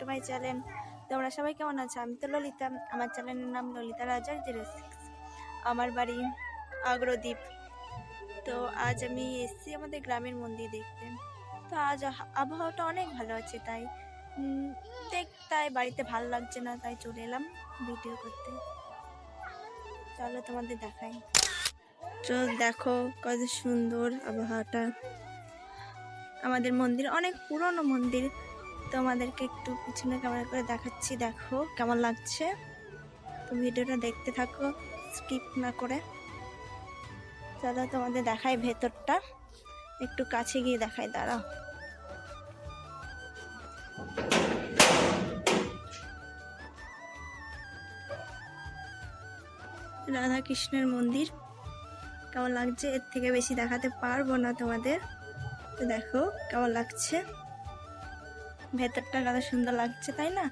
My channel. তোমরা সবাই কেমন আছো? আমি তো ললিতা, আমার চ্যানেলের নাম ললিতা রাজার 06। আমার বাড়ি আগ্রদ্বীপ। তো আজ আমি এসেছি আমাদের গ্রামের মন্দির দেখতে। তো আজ আবহাওয়াটা অনেক ভালো আছে, তাই বাড়িতে ভালো লাগছে না, তাই চলে এলাম ভিডিও করতে। চলো তোমাদের দেখাই। চল দেখো কত সুন্দর আবহাওয়াটা। আমাদের মন্দির অনেক পুরনো মন্দির, তোমাদেরকে একটু পিছনে ক্যামেরা করে দেখাচ্ছি, দেখো কেমন লাগছে। তো ভিডিওটা দেখতে থাকো স্কিপ না করে। চলো তোমাদের দেখাই ভেতরটা, একটু কাছে গিয়ে দেখাই, দাঁড়াও। রাধা কৃষ্ণের মন্দির কেমন লাগছে, এর থেকে বেশি দেখাতে পারবো না তোমাদের। তো দেখো কেমন লাগছে, ভেতরটা কত সুন্দর লাগছে, তাই না?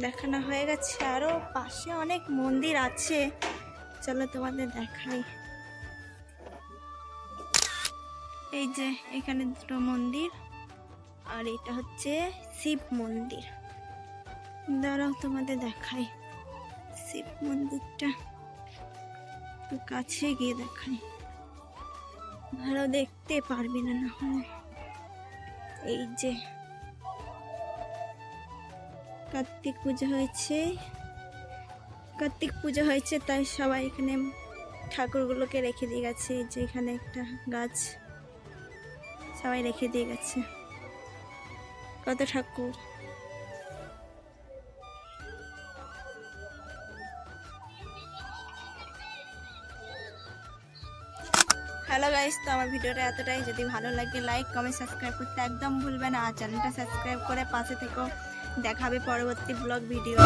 দেখানো হয়ে গেছে, আরো পাশে অনেক মন্দির আছে, চলো তোমাদের দেখাই। এই যে এখানে দুটো মন্দির, আর এটা হচ্ছে শিব মন্দির। দাঁড়াও তোমাদের দেখাই শিব মন্দিরটা, একটু কাছে গিয়ে দেখাই, ভালো দেখতে পারবে না না হলে। এই যে কার্তিক পুজো হয়েছে, তাই সবাই এখানে ঠাকুরগুলোকে রেখে দিয়ে গেছে। যে এখানে একটা গাছ সবাই রেখে দিয়ে গেছে, কত ঠাকুর। হ্যালো গাইস, তো আমার ভিডিওটা এতটাই। যদি ভালো লাগে লাইক কমেন্ট সাবস্ক্রাইব করতে একদম ভুলবে না, আর চ্যানেলটা সাবস্ক্রাইব করে পাশে থেকো। দেখাবে পরবর্তী ব্লগ ভিডিও।